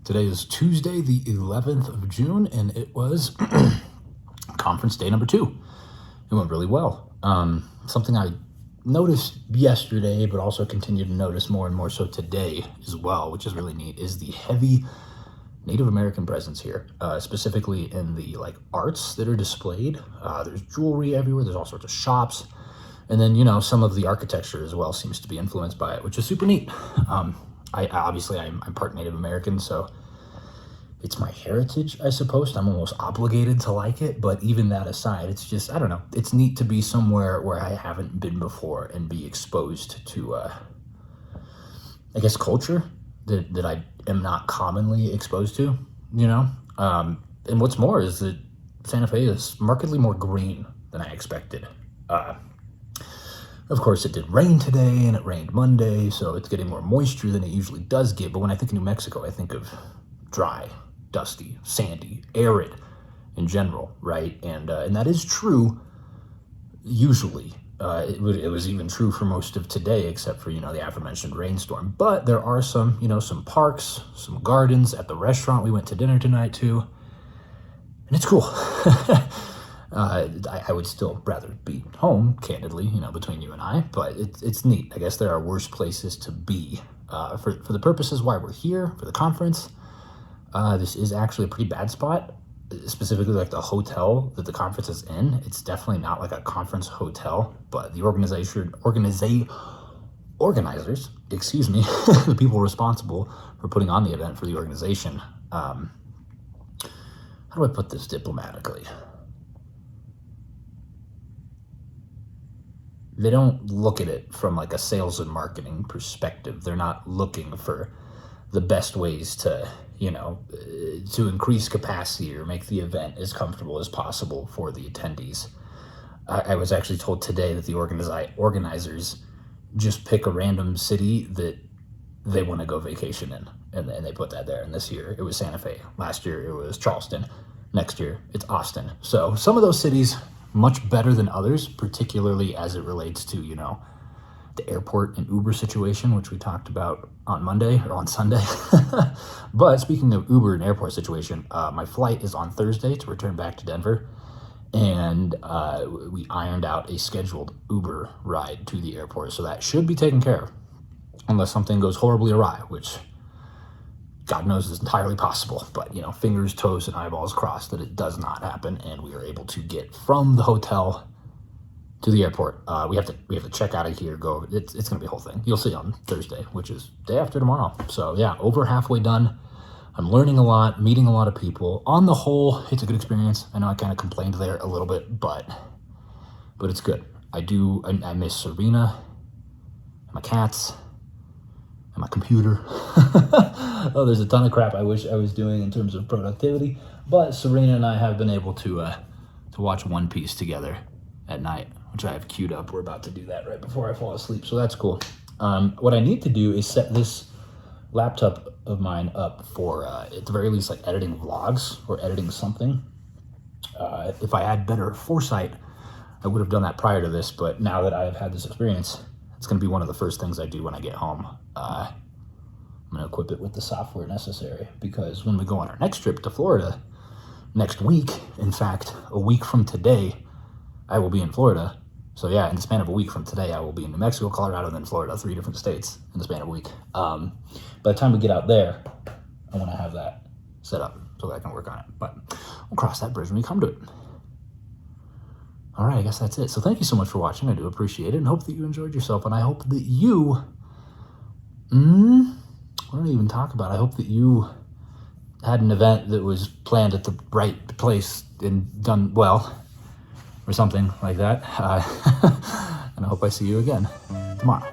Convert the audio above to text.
Today is Tuesday, the 11th of June, and it was conference day number 2. It went really well. Something I noticed yesterday, but also continue to notice more and more so today as well, which is really neat, is the heavy Native American presence here, specifically in the arts that are displayed. There's jewelry everywhere. There's all sorts of shops. And then, some of the architecture as well seems to be influenced by it, which is super neat. I'm part Native American, so it's my heritage, I suppose. I'm almost obligated to like it, but even that aside, it's just, I don't know. It's neat to be somewhere where I haven't been before and be exposed to, culture that I am not commonly exposed to, And what's more is that Santa Fe is markedly more green than I expected. Of course, it did rain today, and it rained Monday, so it's getting more moisture than it usually does get. But when I think of New Mexico, I think of dry, dusty, sandy, arid in general, right? And that is true usually. It was even true for most of today, except for, the aforementioned rainstorm. But there are some, some parks, some gardens at the restaurant we went to dinner tonight to, and it's cool. I would still rather be home, candidly, between you and I, but it's neat. I guess there are worse places to be. For the purposes why we're here, for the conference, this is actually a pretty bad spot, specifically the hotel that the conference is in. It's definitely not like a conference hotel, but the organizers, the people responsible for putting on the event for the organization. How do I put this diplomatically? They don't look at it from a sales and marketing perspective. They're not looking for the best ways to, to increase capacity or make the event as comfortable as possible for the attendees. I was actually told today that the organizers just pick a random city that they want to go vacation in, and they put that there. And this year it was Santa Fe. Last year it was Charleston. Next year it's Austin. So some of those cities much better than others, particularly as it relates to, the airport and Uber situation, which we talked about on Monday or on Sunday. But speaking of Uber and airport situation, my flight is on Thursday to return back to Denver. And we ironed out a scheduled Uber ride to the airport. So that should be taken care of, unless something goes horribly awry, which God knows is entirely possible, but fingers, toes, and eyeballs crossed that it does not happen, and we are able to get from the hotel to the airport. We have to check out of here. Go. It's gonna be a whole thing. You'll see on Thursday, which is day after tomorrow. So yeah, over halfway done. I'm learning a lot, meeting a lot of people. On the whole, it's a good experience. I know I kind of complained there a little bit, but it's good. I miss Serena, and my cats, and my computer. Oh, there's a ton of crap I wish I was doing in terms of productivity, but Serena and I have been able to watch One Piece together at night, which I have queued up. We're about to do that right before I fall asleep, so that's cool. What I need to do is set this laptop of mine up for, at the very least, editing vlogs or editing something. If I had better foresight, I would have done that prior to this, but now that I have had this experience, it's going to be one of the first things I do when I get home. I'm going to equip it with the software necessary, because when we go on our next trip to Florida next week, in fact, a week from today, I will be in Florida. So yeah, in the span of a week from today, I will be in New Mexico, Colorado, and then Florida, 3 different states in the span of a week. By the time we get out there, I want to have that set up so that I can work on it. But we'll cross that bridge when we come to it. All right, I guess that's it. So thank you so much for watching. I do appreciate it, and hope that you enjoyed yourself. And I hope that you, what did I even talk about? I hope that you had an event that was planned at the right place and done well, or something like that. And I hope I see you again tomorrow.